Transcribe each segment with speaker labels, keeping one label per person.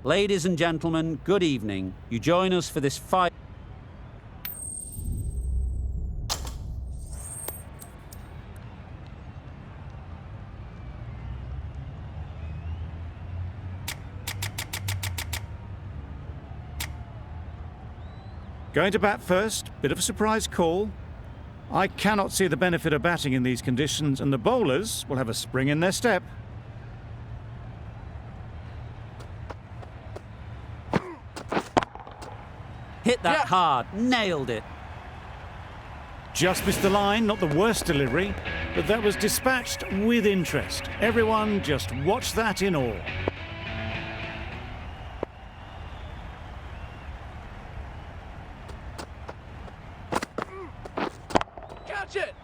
Speaker 1: Ladies and gentlemen, good evening. You join us for this fight.
Speaker 2: Going to bat first, bit of a surprise call. I cannot see the benefit of batting in these conditions, and the bowlers will have a spring in their step.
Speaker 1: Hit that hard, nailed it.
Speaker 2: Just missed the line, not the worst delivery, but that was dispatched with interest. Everyone just watch that in awe.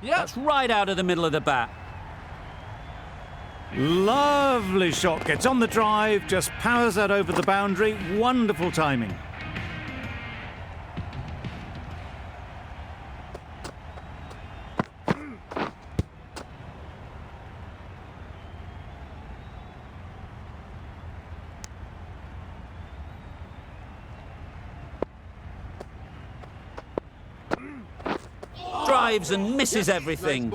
Speaker 1: That's right out of the middle of the bat.
Speaker 2: Lovely shot, gets on the drive, just powers that over the boundary. Wonderful timing.
Speaker 1: Drives and misses everything.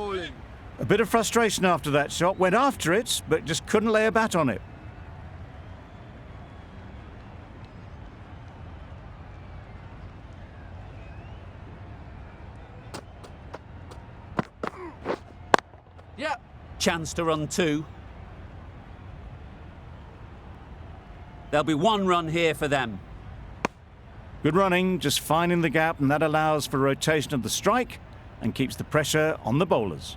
Speaker 2: A bit of frustration after that shot. Went after it, but just couldn't lay a bat on it.
Speaker 1: Chance to run two. There'll be one run here for them.
Speaker 2: Good running, just finding the gap, and that allows for rotation of the strike and keeps the pressure on the bowlers.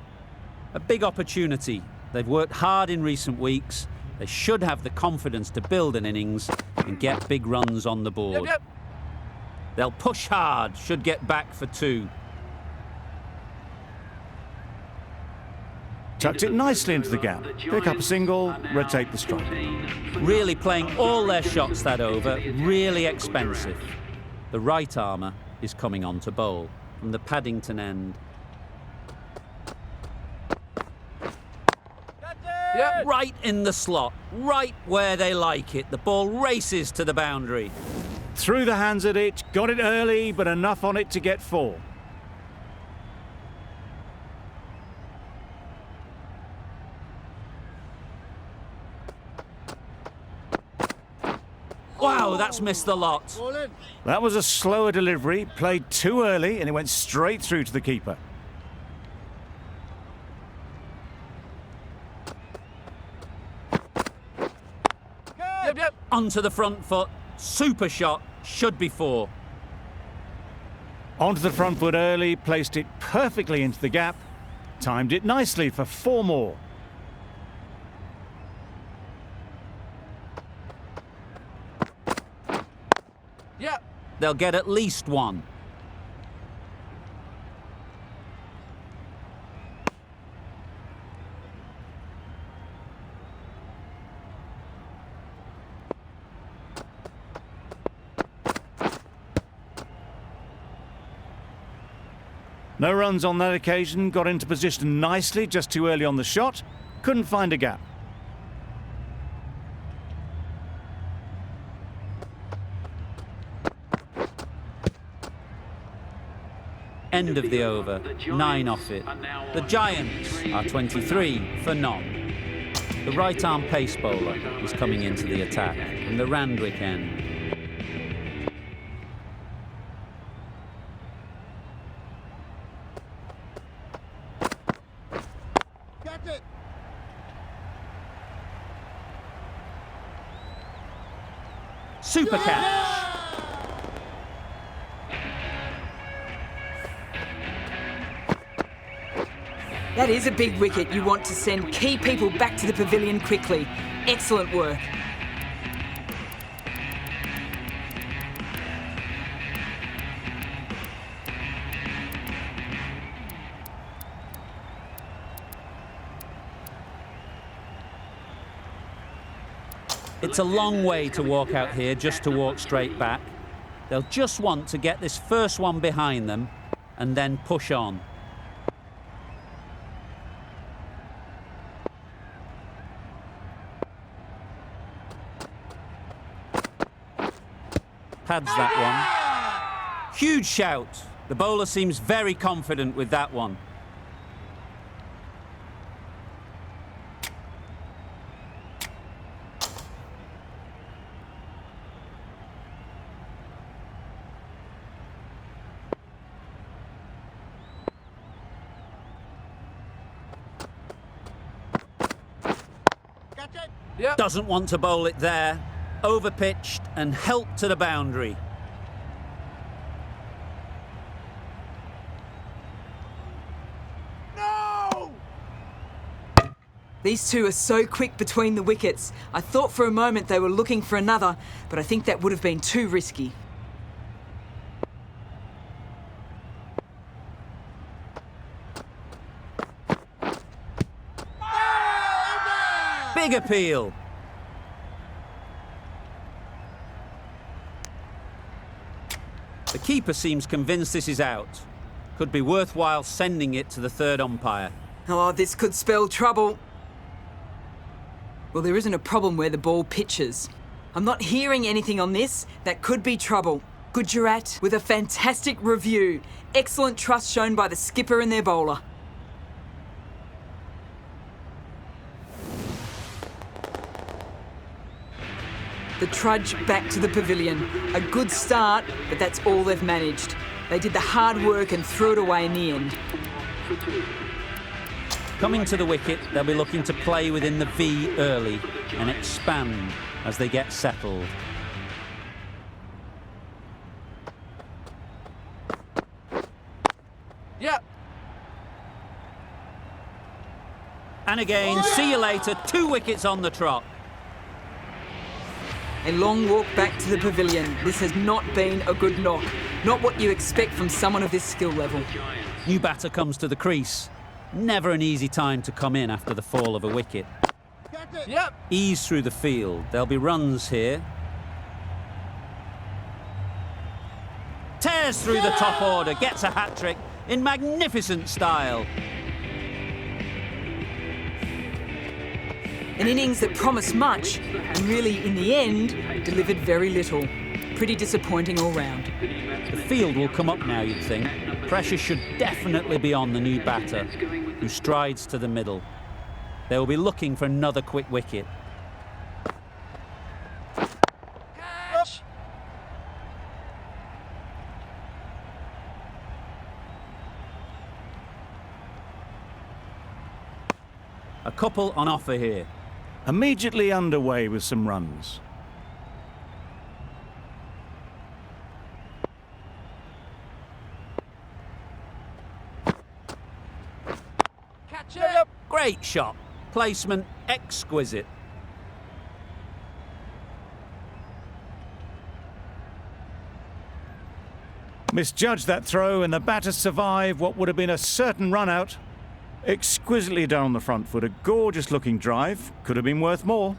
Speaker 1: A big opportunity. They've worked hard in recent weeks. They should have the confidence to build an innings and get big runs on the board. They'll push hard, should get back for two.
Speaker 2: Tucked it nicely into the gap. Pick up a single, rotate the strike.
Speaker 1: Really playing all their shots that over, really expensive. The right armour is coming on to bowl from the Paddington end. Right in the slot, right where they like it. The ball races to the boundary.
Speaker 2: Through the hands at it, got it early, but enough on it to get four.
Speaker 1: Wow, that's missed the lot.
Speaker 2: That was a slower delivery, played too early, and it went straight through to the keeper.
Speaker 1: Onto the front foot, super shot, should be four.
Speaker 2: Onto the front foot early, placed it perfectly into the gap, timed it nicely for four more.
Speaker 1: They'll get at least one.
Speaker 2: No runs on that occasion, got into position nicely, just too early on the shot, couldn't find a gap.
Speaker 1: End of the over, 9 off it. The Giants are 23 for none. The right-arm pace bowler is coming into the attack from the Randwick end. Super catch.
Speaker 3: That is a big wicket. You want to send key people back to the pavilion quickly. Excellent work.
Speaker 1: It's a long way to walk out here just to walk straight back. They'll just want to get this first one behind them and then push on. pads that one. Huge shout. The bowler seems very confident with that one.
Speaker 4: Yep.
Speaker 1: Doesn't want to bowl it there. Overpitched and helped to the boundary.
Speaker 4: No!
Speaker 3: These two are so quick between the wickets. I thought for a moment they were looking for another, but I think that would have been too risky.
Speaker 1: Big appeal. The keeper seems convinced this is out. Could be worthwhile sending it to the third umpire.
Speaker 3: Oh, this could spell trouble. Well, there isn't a problem where the ball pitches. I'm not hearing anything on this. That could be trouble. Gujarat with a fantastic review. Excellent trust shown by the skipper and their bowler. The trudge back to the pavilion. A good start, but that's all they've managed. They did the hard work and threw it away in the end.
Speaker 1: Coming to the wicket, they'll be looking to play within the V early and expand as they get settled.
Speaker 4: Yep.
Speaker 1: And again, see you later, 2 wickets on the trot.
Speaker 3: A long walk back to the pavilion. This has not been a good knock. Not what you expect from someone of this skill level.
Speaker 1: New batter comes to the crease. Never an easy time to come in after the fall of a wicket.
Speaker 4: Yep.
Speaker 1: Ease through the field. There'll be runs here. Tears through the top order, gets a hat-trick in magnificent style.
Speaker 3: An innings that promised much and really, in the end, delivered very little. Pretty disappointing all round.
Speaker 1: The field will come up now, you'd think. Pressure should definitely be on the new batter, who strides to the middle. They will be looking for another quick wicket.
Speaker 4: Catch.
Speaker 1: A couple on offer here.
Speaker 2: Immediately underway with some runs.
Speaker 4: Catch it.
Speaker 1: Great shot. Placement exquisite.
Speaker 2: Misjudged that throw and the batter survived what would have been a certain run out. Exquisitely done on the front foot. A gorgeous looking drive. Could have been worth more.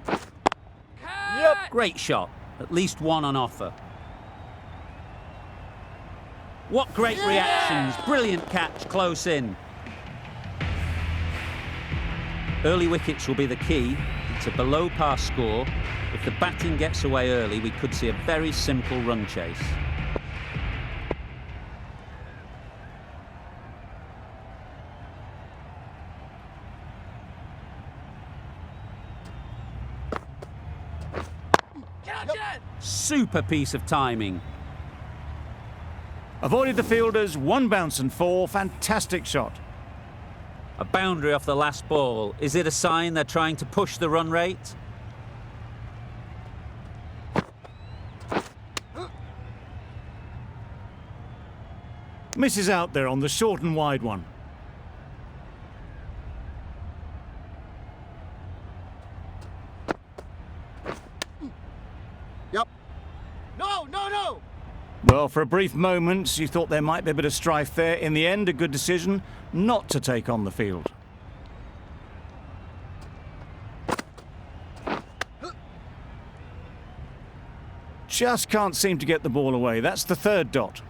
Speaker 4: Yep.
Speaker 1: Great shot. At least one on offer. What great reactions. Brilliant catch close in. Early wickets will be the key. It's a below par score. If the batting gets away early, we could see a very simple run chase.
Speaker 4: Catch it.
Speaker 1: Super piece of timing.
Speaker 2: Avoided the fielders, 1 bounce and 4. Fantastic shot.
Speaker 1: A boundary off the last ball. Is it a sign they're trying to push the run rate?
Speaker 2: Misses out there on the short and wide one.
Speaker 4: Yep. No, no, no.
Speaker 2: Well, for a brief moment, you thought there might be a bit of strife there. In the end, a good decision not to take on the field. Just can't seem to get the ball away. That's the 3rd dot.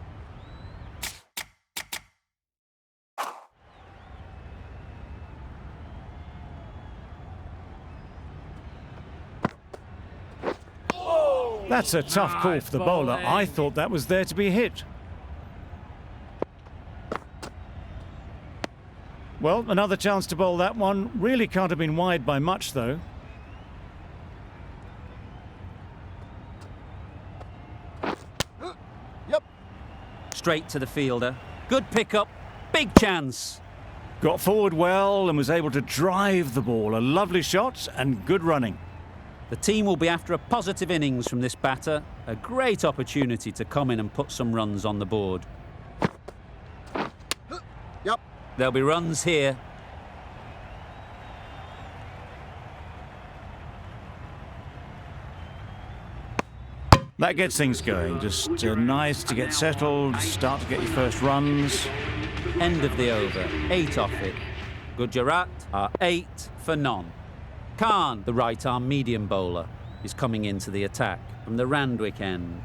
Speaker 2: That's a tough call for the bowler. I thought that was there to be hit. Well, another chance to bowl that one. Really can't have been wide by much, though.
Speaker 4: Yep.
Speaker 1: Straight to the fielder. Good pickup. Big chance.
Speaker 2: Got forward well and was able to drive the ball. A lovely shot and good running.
Speaker 1: The team will be after a positive innings from this batter. A great opportunity to come in and put some runs on the board.
Speaker 4: Yep.
Speaker 1: There'll be runs here.
Speaker 2: That gets things going. Just nice to get settled, start to get your first runs.
Speaker 1: End of the over. 8 off it. Gujarat are 8 for none. Khan, the right-arm medium bowler, is coming into the attack from the Randwick end.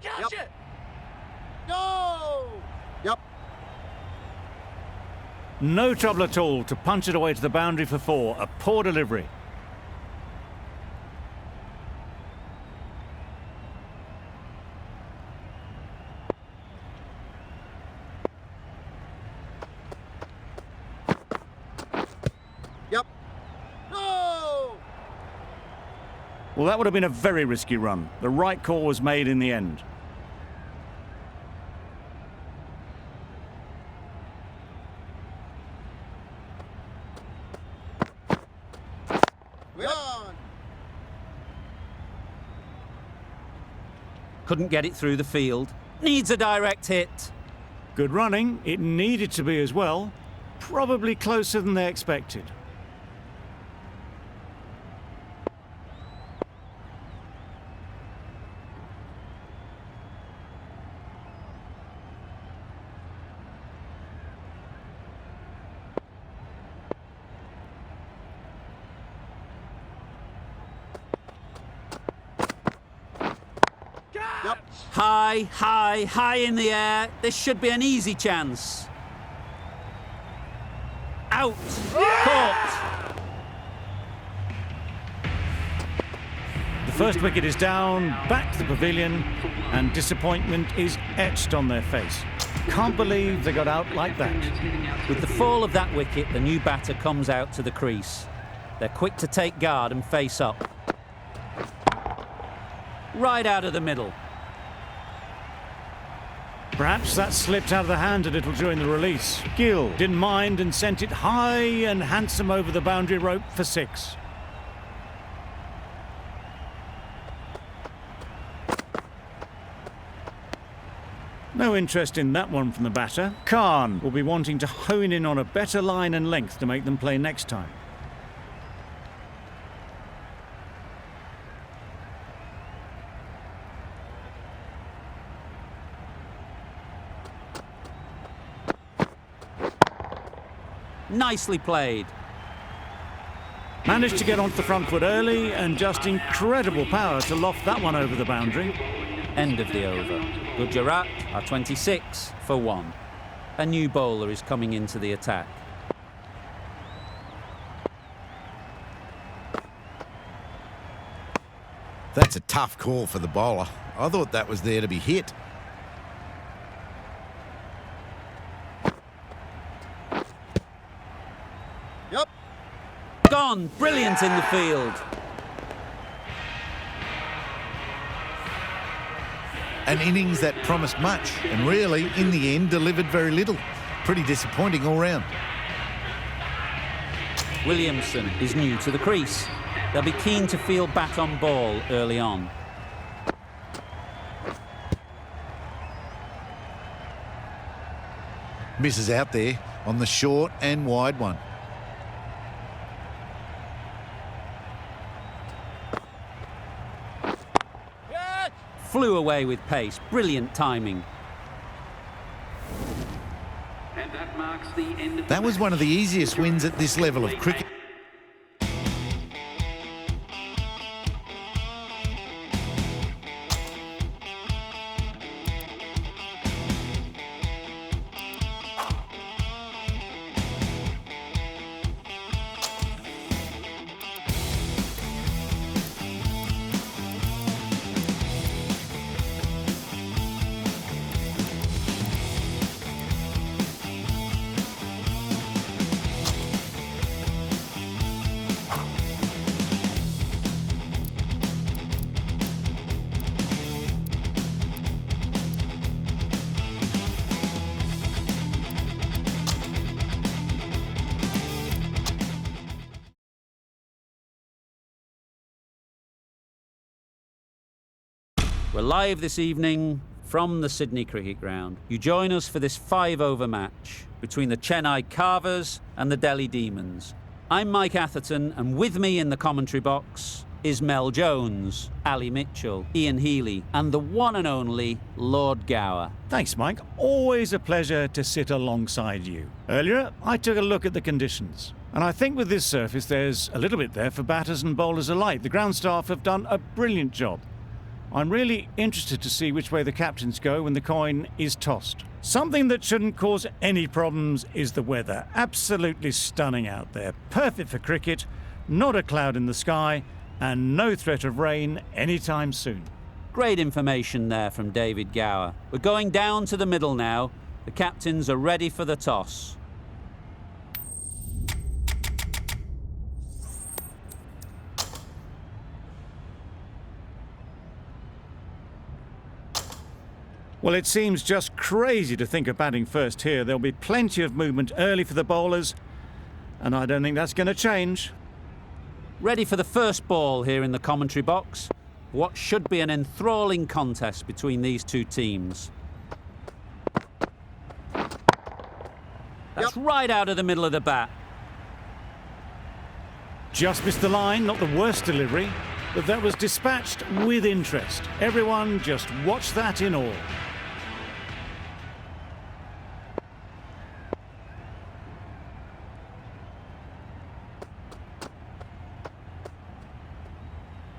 Speaker 4: Catch it! No! Yep.
Speaker 2: No trouble at all to punch it away to the boundary for 4. A poor delivery.
Speaker 4: Yep. No!
Speaker 2: Well, that would have been a very risky run. The right call was made in the end.
Speaker 4: We're on!
Speaker 1: Couldn't get it through the field. Needs a direct hit.
Speaker 2: Good running. It needed to be as well. Probably closer than they expected.
Speaker 4: Yep.
Speaker 1: High in the air. This should be an easy chance. Out. Caught.
Speaker 2: The first wicket is down, back to the pavilion, and disappointment is etched on their face. Can't believe they got out like that.
Speaker 1: With the fall of that wicket, the new batter comes out to the crease. They're quick to take guard and face up. Right out of the middle.
Speaker 2: Perhaps that slipped out of the hand a little during the release. Gill didn't mind and sent it high and handsome over the boundary rope for 6. No interest in that one from the batter. Khan will be wanting to hone in on a better line and length to make them play next time.
Speaker 1: Nicely played.
Speaker 2: Managed to get onto the front foot early and just incredible power to loft that one over the boundary.
Speaker 1: End of the over. Gujarat are 26 for 1. A new bowler is coming into the attack.
Speaker 5: That's a tough call for the bowler. I thought that was there to be hit.
Speaker 4: Yep.
Speaker 1: Gone. Brilliant in the field.
Speaker 5: An innings that promised much and really, in the end, delivered very little. Pretty disappointing all round.
Speaker 1: Williamson is new to the crease. They'll be keen to field bat on ball early on.
Speaker 5: Misses out there on the short and wide one.
Speaker 4: Catch!
Speaker 1: Flew away with pace. Brilliant timing.
Speaker 6: And that marks the end of
Speaker 5: That was one of the easiest wins at this level of cricket.
Speaker 1: We're live this evening from the Sydney Cricket Ground. You join us for this 5-over match between the Chennai Carvers and the Delhi Demons. I'm Mike Atherton, and with me in the commentary box is Mel Jones, Ali Mitchell, Ian Healy, and the one and only Lord Gower.
Speaker 2: Thanks, Mike. Always a pleasure to sit alongside you. Earlier, I took a look at the conditions, and I think with this surface there's a little bit there for batters and bowlers alike. The ground staff have done a brilliant job. I'm really interested to see which way the captains go when the coin is tossed. Something that shouldn't cause any problems is the weather. Absolutely stunning out there. Perfect for cricket, not a cloud in the sky, and no threat of rain anytime soon.
Speaker 1: Great information there from David Gower. We're going down to the middle now. The captains are ready for the toss.
Speaker 2: Well, it seems just crazy to think of batting first here. There'll be plenty of movement early for the bowlers, and I don't think that's going to change.
Speaker 1: Ready for the first ball here in the commentary box. What should be an enthralling contest between these two teams. That's right out of the middle of the bat.
Speaker 2: Just missed the line, not the worst delivery, but that was dispatched with interest. Everyone just watch that in awe.